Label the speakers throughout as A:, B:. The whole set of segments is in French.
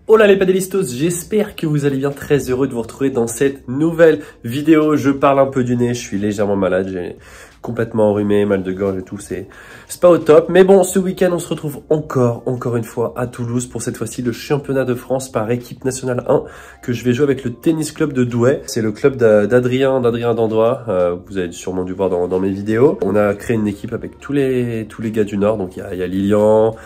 A: Hola les padelistos, j'espère que vous allez bien, très heureux de vous retrouver dans cette nouvelle vidéo. Je parle un peu du nez, je suis légèrement malade, j'ai complètement enrhumé, mal de gorge et tout, c'est pas au top. Mais bon, ce week-end on se retrouve encore une fois à Toulouse pour cette fois-ci le championnat de France par équipe nationale 1 que je vais jouer avec le tennis club de Douai. C'est le club d'Adrien Dandois, vous avez sûrement dû voir dans mes vidéos. On a créé une équipe avec tous les gars du Nord, donc il y a Lilian,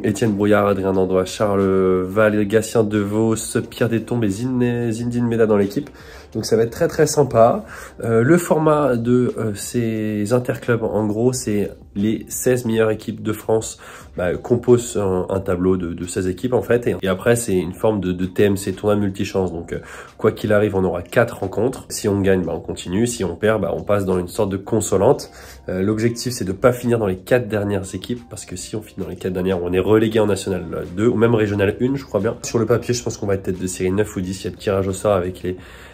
A: Étienne Brouillard, Adrien Dandois, Charles Val, Gatien Devos, Pierre Destombes et Zindine Meda dans l'équipe. Donc ça va être très sympa. Le format de ces interclubs, en gros, c'est les 16 meilleures équipes de France composent un tableau de 16 équipes en fait. Et après, c'est une forme de TMC, tournoi multichance. Donc quoi qu'il arrive, on aura 4 rencontres. Si on gagne, on continue. Si on perd, on passe dans une sorte de consolante. L'objectif, c'est de pas finir dans les 4 dernières équipes. Parce que si on finit dans les 4 dernières, on est relégué en National 2 ou même Régional 1, je crois bien. Sur le papier, je pense qu'on va être tête de série 9 ou 10. Il y a le tirage au sort avec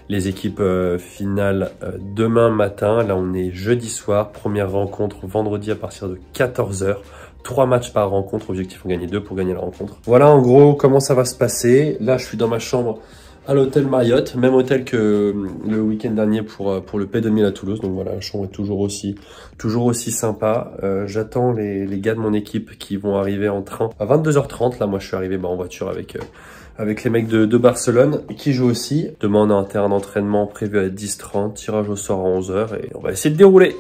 A: les équipes finales demain matin. Là, on est jeudi soir. Première rencontre vendredi à partir de 14 h. 3 matchs par rencontre. Objectif, on gagne 2 pour gagner la rencontre. Voilà en gros comment ça va se passer. Là, je suis dans ma chambre à l'hôtel Marriott. Même hôtel que le week-end dernier pour le P2000 à Toulouse. Donc voilà, la chambre est toujours aussi sympa. J'attends les gars de mon équipe qui vont arriver en train à 22 h 30. Là, moi, je suis arrivé en voiture avec les mecs de Barcelone qui jouent aussi. Demain, on a un terrain d'entraînement prévu à 10 h 30, tirage au sort à 11 h et on va essayer de dérouler.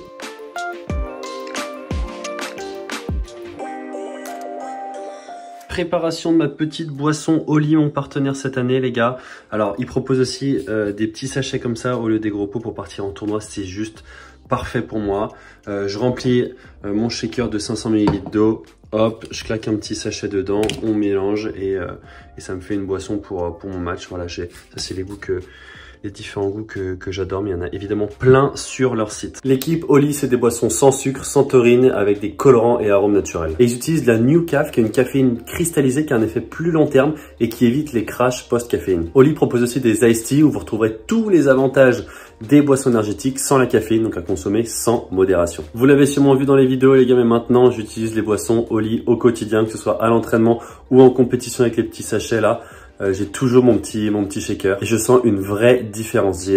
A: Préparation de ma petite boisson Oli, mon partenaire cette année les gars. Alors il propose aussi des petits sachets comme ça au lieu des gros pots pour partir en tournoi, c'est juste parfait pour moi. Je remplis mon shaker de 500 ml d'eau. Hop, je claque un petit sachet dedans, on mélange et ça me fait une boisson pour mon match. Voilà, ça c'est les différents goûts que j'adore, mais il y en a évidemment plein sur leur site. L'équipe Oli, c'est des boissons sans sucre, sans taurine, avec des colorants et arômes naturels. Et ils utilisent la New Caf, qui est une caféine cristallisée qui a un effet plus long terme et qui évite les crashs post-caféine. Oli propose aussi des iced tea où vous retrouverez tous les avantages des boissons énergétiques sans la caféine, donc à consommer sans modération. Vous l'avez sûrement vu dans les vidéos les gars, mais maintenant j'utilise les boissons Oli au quotidien, que ce soit à l'entraînement ou en compétition avec les petits sachets là. J'ai toujours mon petit shaker et je sens une vraie différence.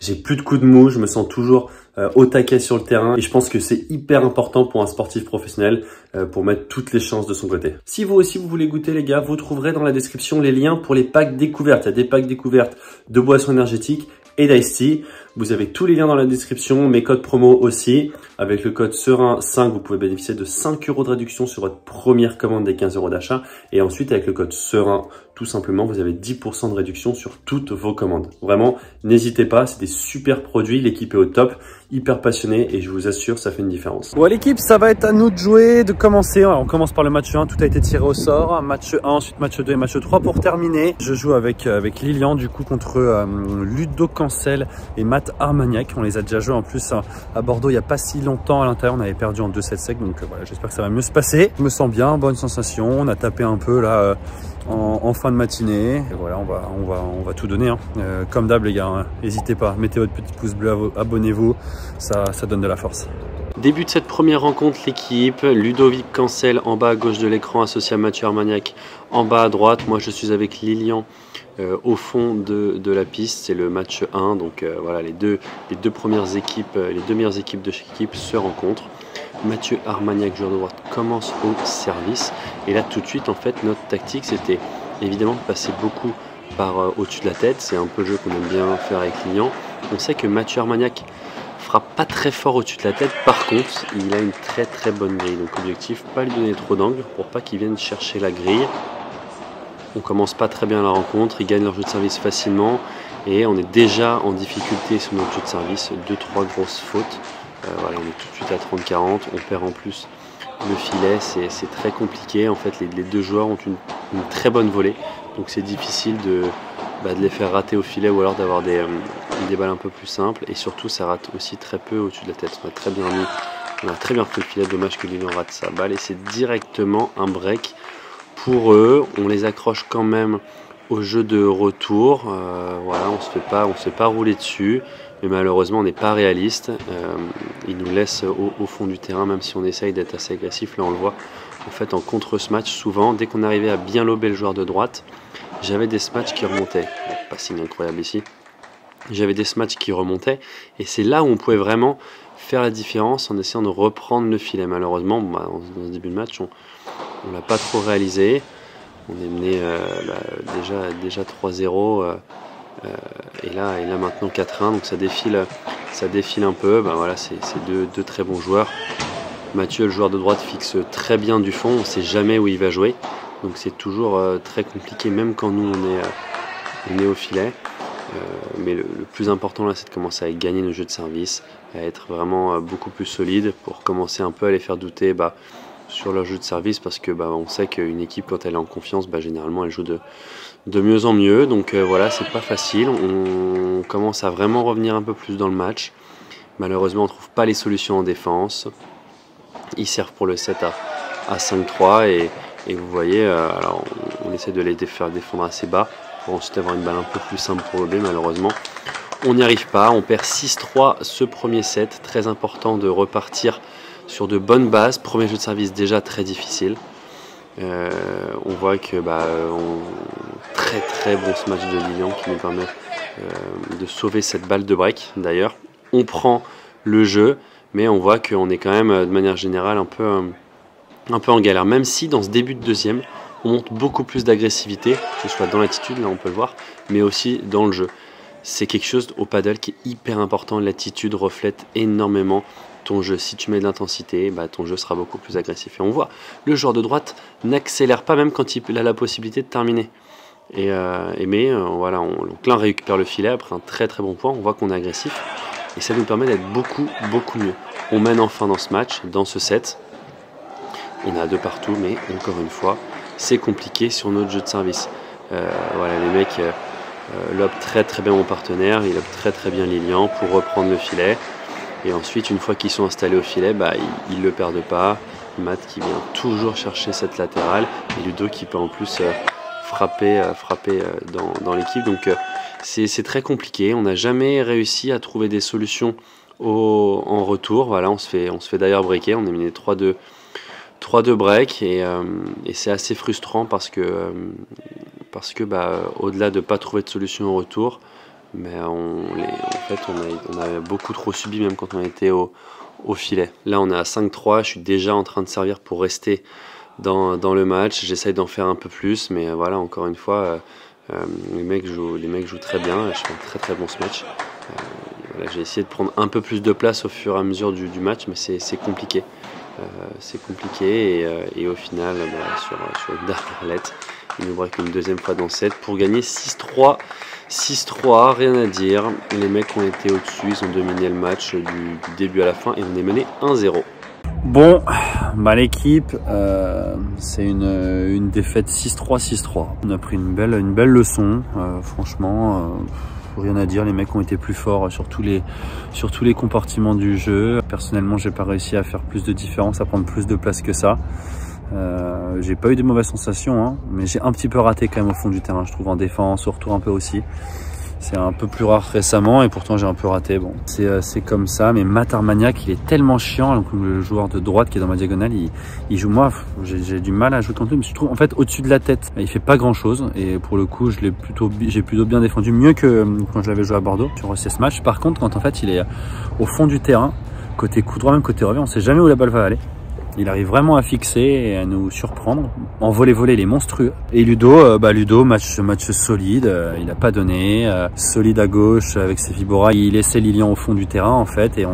A: J'ai plus de coups de mou, je me sens toujours au taquet sur le terrain et je pense que c'est hyper important pour un sportif professionnel pour mettre toutes les chances de son côté. Si vous aussi vous voulez goûter les gars, vous trouverez dans la description les liens pour les packs découvertes. Il y a des packs découvertes de boissons énergétiques et d'Ice Tea. Vous avez tous les liens dans la description, mes codes promo aussi. Avec le code SEREIN5, vous pouvez bénéficier de 5 € de réduction sur votre première commande des 15 € d'achat. Et ensuite, avec le code SEREIN, tout simplement, vous avez 10% de réduction sur toutes vos commandes. Vraiment, n'hésitez pas, c'est des super produits, l'équipe est au top, hyper passionnée et je vous assure, ça fait une différence. Bon l'équipe, ça va être à nous de jouer, de commencer. Alors, on commence par le match 1, tout a été tiré au sort. Match 1, ensuite match 2 et match 3 pour terminer. Je joue avec Lilian du coup contre Ludo Cancel et Matt Armagnac. On les a déjà joués en plus à Bordeaux il n'y a pas si longtemps à l'intérieur. On avait perdu en 2-7 secs, donc voilà, j'espère que ça va mieux se passer. Je me sens bien, bonne sensation. On a tapé un peu là en fin de matinée. Et voilà, on va tout donner. Hein. Comme d'hab les gars, n'hésitez pas, mettez votre petit pouce bleu, abonnez-vous, ça donne de la force. Début de cette première rencontre, l'équipe, Ludovic Cancel en bas à gauche de l'écran, associé à Mathieu Armagnac en bas à droite. Moi je suis avec Lilian au fond de la piste, c'est le match 1. Donc voilà, les deux premières équipes, les deux meilleures équipes de chaque équipe se rencontrent. Mathieu Armagnac, joueur de droite, commence au service. Et là tout de suite en fait notre tactique c'était évidemment de passer beaucoup par au-dessus de la tête. C'est un peu le jeu qu'on aime bien faire avec Lilian. On sait que Mathieu Armagnac frappe pas très fort au-dessus de la tête, par contre il a une très bonne grille, donc objectif pas lui donner trop d'angle pour pas qu'il vienne chercher la grille. On commence pas très bien la rencontre, ils gagnent leur jeu de service facilement et on est déjà en difficulté sur notre jeu de service, 2-3 grosses fautes. Voilà, on est tout de suite à 30-40, on perd en plus le filet, c'est très compliqué. En fait les deux joueurs ont une très bonne volée, donc c'est difficile de les faire rater au filet ou alors d'avoir des balles un peu plus simples, et surtout ça rate aussi très peu au-dessus de la tête. On a très bien pris le filet, dommage que Lilian rate sa balle et c'est directement un break pour eux. On les accroche quand même au jeu de retour, voilà, on se fait pas rouler dessus, mais malheureusement on n'est pas réaliste. Ils nous laissent au fond du terrain, même si on essaye d'être assez agressif. Là on le voit en fait en contre ce match, souvent dès qu'on arrivait à bien lober le joueur de droite, j'avais des smatchs qui remontaient. Bon, passing incroyable ici. J'avais des smatchs qui remontaient et c'est là où on pouvait vraiment faire la différence en essayant de reprendre le filet. Malheureusement, bah, dans ce début de match, on l'a pas trop réalisé. On est mené déjà 3-0 et là maintenant 4-1, donc ça défile un peu. Bah, voilà, c'est deux très bons joueurs. Mathieu, le joueur de droite, fixe très bien du fond, on ne sait jamais où il va jouer. Donc c'est toujours très compliqué, même quand nous on est au filet. Mais le plus important là, c'est de commencer à gagner nos jeux de service, à être vraiment beaucoup plus solide pour commencer un peu à les faire douter sur leur jeu de service, parce que on sait qu'une équipe, quand elle est en confiance, généralement elle joue de mieux en mieux. Donc voilà, c'est pas facile. On commence à vraiment revenir un peu plus dans le match. Malheureusement, on ne trouve pas les solutions en défense. Ils servent pour le 7 à 5-3 et vous voyez, alors on essaie de les faire défendre assez bas pour ensuite avoir une balle un peu plus simple pour le B. Malheureusement, on n'y arrive pas. On perd 6-3 ce premier set. Très important de repartir sur de bonnes bases. Premier jeu de service déjà très difficile. On voit que très bon ce match de Lilian qui nous permet de sauver cette balle de break. D'ailleurs, on prend le jeu, mais on voit qu'on est quand même de manière générale un peu en galère. Même si dans ce début de deuxième, on monte beaucoup plus d'agressivité, que ce soit dans l'attitude, là on peut le voir, mais aussi dans le jeu. C'est quelque chose au paddle qui est hyper important. L'attitude reflète énormément ton jeu. Si tu mets de l'intensité, ton jeu sera beaucoup plus agressif. Et on voit, le joueur de droite n'accélère pas même quand il a la possibilité de terminer. Voilà, donc là on récupère le filet après un très bon point. On voit qu'on est agressif et ça nous permet d'être beaucoup mieux. On mène enfin dans ce match, dans ce set. On a 2 partout, mais encore une fois, c'est compliqué sur notre jeu de service. Voilà, les mecs lobent très bien mon partenaire, ils lobent très bien Lilian pour reprendre le filet. Et ensuite, une fois qu'ils sont installés au filet, ils ne le perdent pas. Matt qui vient toujours chercher cette latérale et Ludo qui peut en plus frapper dans l'équipe. Donc c'est très compliqué. On n'a jamais réussi à trouver des solutions en retour. Voilà, on se fait d'ailleurs breaker. On est mené 3-2 break et c'est assez frustrant parce que au-delà de ne pas trouver de solution au retour, mais on a beaucoup trop subi même quand on était au filet. Là on est à 5-3, je suis déjà en train de servir pour rester dans le match. J'essaye d'en faire un peu plus, mais voilà, encore une fois, les mecs jouent très bien. Je fais un très bon ce match. Voilà, j'ai essayé de prendre un peu plus de place au fur et à mesure du match, mais c'est compliqué. Et au final, sur une dernière lettre, il nous break une deuxième fois dans le set pour gagner 6-3. 6-3, rien à dire. Les mecs ont été au-dessus, ils ont dominé le match du début à la fin et on est mené 1-0.
B: Bon, l'équipe, c'est une défaite 6-3. On a pris une belle leçon, franchement. Rien à dire, les mecs ont été plus forts sur tous les compartiments du jeu. Personnellement, j'ai pas réussi à faire plus de différence, à prendre plus de place que ça. J'ai pas eu de mauvaises sensations, hein, mais j'ai un petit peu raté quand même au fond du terrain, je trouve, en défense, au retour un peu aussi. C'est un peu plus rare récemment et pourtant j'ai un peu raté. Bon, c'est comme ça, mais Matt Armagnac, il est tellement chiant. Donc, le joueur de droite qui est dans ma diagonale, il joue, moi, j'ai du mal à jouer contre lui, mais je trouve en fait au-dessus de la tête, il fait pas grand chose et pour le coup, j'ai plutôt bien défendu, mieux que quand je l'avais joué à Bordeaux sur ces matchs. Par contre, quand en fait il est au fond du terrain, côté coup droit, même côté revers, on sait jamais où la balle va aller. Il arrive vraiment à fixer et à nous surprendre. En volley, il est monstrueux. Et Ludo, match solide, il n'a pas donné. Solide à gauche avec ses Vibora. Il laissait Lilian au fond du terrain en fait et on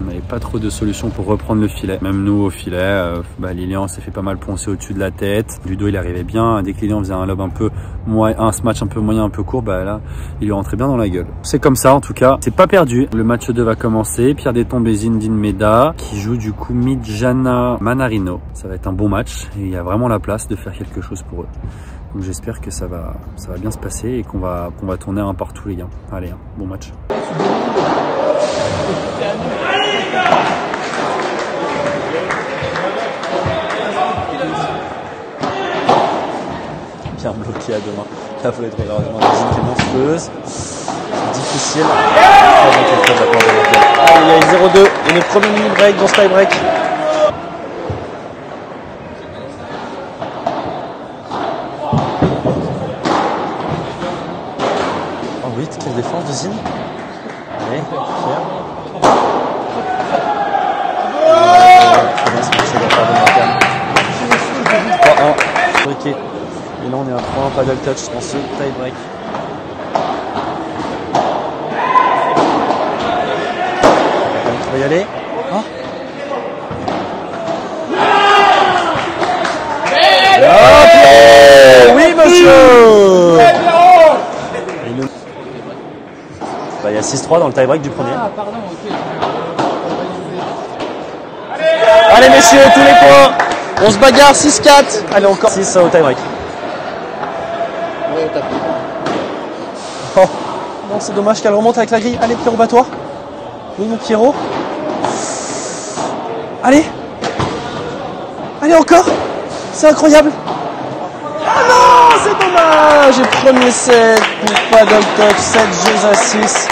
B: n'avait pas trop de solutions pour reprendre le filet. Même nous au filet, Lilian s'est fait pas mal poncer au-dessus de la tête. Ludo il arrivait bien. Dès que Lilian faisait un lob un smash un peu moyen, un peu court, là il lui rentrait bien dans la gueule. C'est comme ça en tout cas. C'est pas perdu. Le match 2 va commencer. Pierre Détombe et Zindine Meda qui joue du coup Midjana Manarino. Ça va être un bon match et il y a vraiment la place de faire quelque chose pour eux. Donc j'espère que ça va bien se passer et qu'on va tourner un partout les gars. Allez, bon match. Bien bloqué à deux mains. Là, faut être malheureusement la zone qui est monstrueuse. Difficile. Il y a une 0-2 et notre premier mini break dans ce tie break. vite. Quelle défense de Zine. Allez, Pierre. Très bien, c'est passé de la part de Morgan. 3-1. Briquet. Et là, on est à 3-1, paddle touch dans ce tie break. On va y aller. Oh. Oui, monsieur. Il y a 6-3 dans le tie-break du premier. Allez, messieurs, tous les points. On se bagarre, 6-4. Allez, encore 6 au tie-break. Oh, non, c'est dommage qu'elle remonte avec la grille. Allez, Pierrot, bats-toi. Oui, mon Pierrot. Allez. Allez, encore. C'est incroyable. Ah non, c'est dommage. Et premier set pour Paddle Touch, 7 jeux à 6.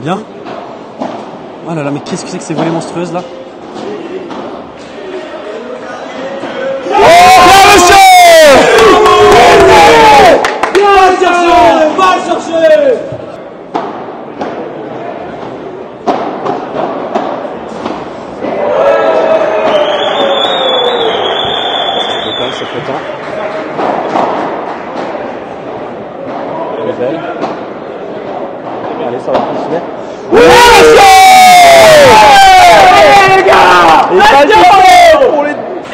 B: Bien. Oh là là, mais qu'est-ce que c'est que ces volées monstrueuses là? Oh, monsieur! Va le chercher! Va le chercher! C'est flottant. Elle est belle. Allez, ça va continuer. Oui, les gars!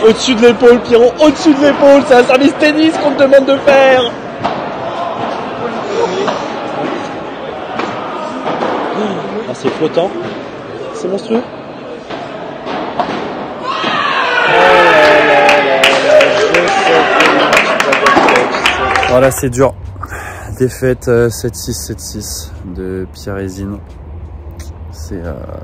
B: Au-dessus de l'épaule, Pierrot, au-dessus de l'épaule, c'est un service tennis qu'on te demande de faire. Ah, c'est flottant, c'est monstrueux. Voilà, c'est dur. Défaite 7-6, 7-6 de Pierre et Zine.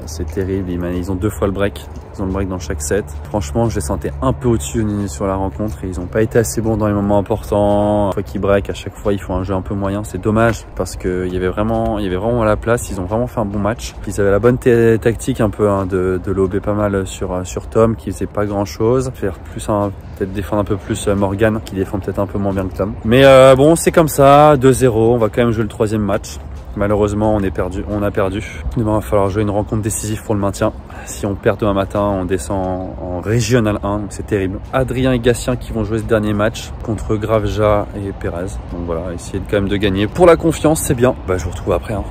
B: C'est terrible. Ils ont 2 fois le break. Ils ont le break dans chaque set. Franchement, je les sentais un peu au-dessus sur la rencontre et ils n'ont pas été assez bons dans les moments importants. Une fois qu'ils break, à chaque fois, ils font un jeu un peu moyen. C'est dommage parce qu'il y avait vraiment la place. Ils ont vraiment fait un bon match. Ils avaient la bonne tactique un peu de lober pas mal sur Tom qui faisait pas grand-chose. Faire plus peut-être défendre un peu plus Morgan qui défend peut-être un peu moins bien que Tom. Mais bon, c'est comme ça. 2-0. On va quand même jouer le 3e match. Malheureusement, on a perdu. Demain, il va falloir jouer une rencontre décisive pour le maintien. Si on perd demain matin, on descend en Régional 1, donc c'est terrible. Adrien et Gatien qui vont jouer ce dernier match contre Gravja et Pérez. Donc voilà, essayer quand même de gagner. Pour la confiance, c'est bien. Bah, je vous retrouve après. Hein.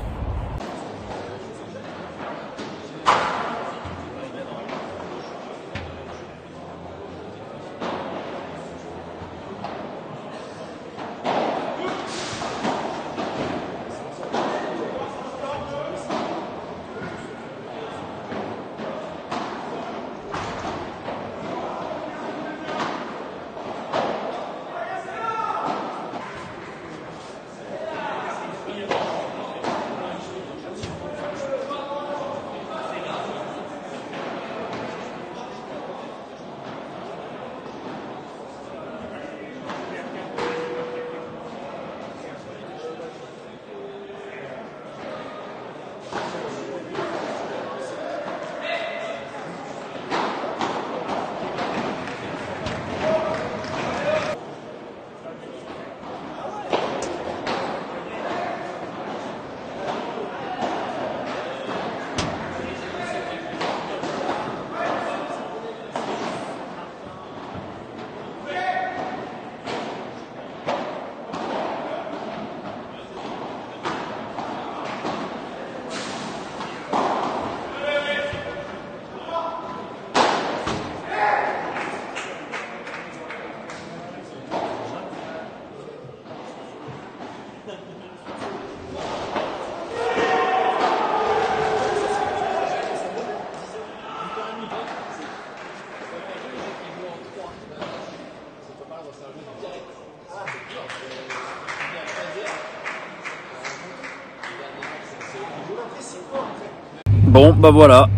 B: Bon, bah voilà,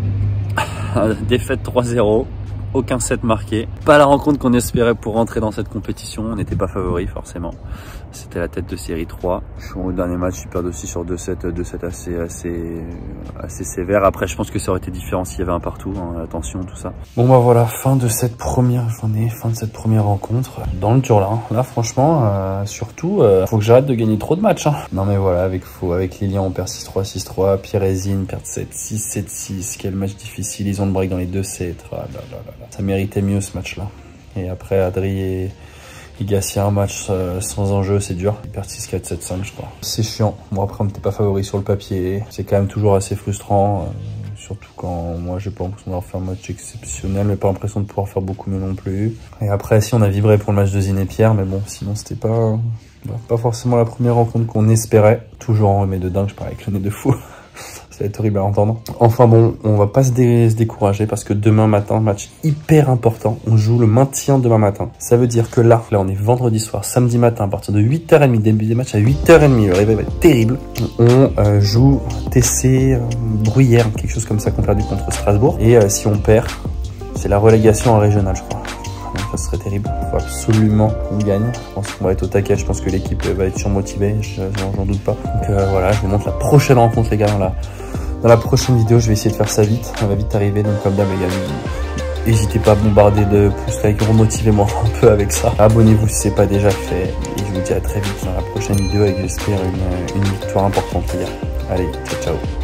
B: défaite 3-0. aucun set marqué. Pas la rencontre qu'on espérait pour rentrer dans cette compétition. On n'était pas favori forcément. C'était la tête de série 3. Au dernier match, ils perdent aussi sur 2-7 assez sévère. Après, je pense que ça aurait été différent s'il y avait un partout. Hein, attention, tout ça. Bon bah voilà, fin de cette première journée, fin de cette première rencontre dans le Turlin. Là, franchement, surtout, faut que j'arrête de gagner trop de matchs. Hein. Non mais voilà, avec Lilian, on perd 6-3, 6-3. Pierre-Ezine perd 7-6, 7-6. Quel match difficile. Ils ont le break dans les 2 sets. Ah, là. Ça méritait mieux ce match-là. Et après, Adri et Gatien, un match sans enjeu, c'est dur. Ils perdent 6-4, 7-5, je crois. C'est chiant. Bon, après, on n'était pas favori sur le papier. C'est quand même toujours assez frustrant. Surtout quand moi, j'ai pas l'impression d'avoir fait un match exceptionnel, mais pas l'impression de pouvoir faire beaucoup mieux non plus. Et après, si on a vibré pour le match de Zine et Pierre, mais bon, sinon, c'était pas forcément la première rencontre qu'on espérait. Toujours en remède de dingue, je parlais avec le nez de fou. Ça va être horrible à entendre. Enfin bon, on va pas se décourager parce que demain matin, match hyper important. On joue le maintien demain matin. Ça veut dire que là on est vendredi soir, samedi matin, à partir de 8h30, début des matchs à 8h30. Le réveil va être terrible. On joue TC Bruyères, quelque chose comme ça qu'on a perdu contre Strasbourg. Et si on perd, c'est la relégation en régional, je crois. Donc ça serait terrible. Il faut absolument qu'on gagne. Je pense qu'on va être au taquet. Je pense que l'équipe va être surmotivée. J'en doute pas. Donc voilà, je vous montre la prochaine rencontre, les gars, dans la prochaine vidéo. Je vais essayer de faire ça vite. On va vite arriver. Donc comme d'hab, les gars, n'hésitez pas à bombarder de pouces, like, remotivez-moi un peu avec ça. Abonnez-vous si c'est pas déjà fait. Et je vous dis à très vite dans la prochaine vidéo avec, j'espère, une victoire importante, les gars. Allez, ciao, ciao.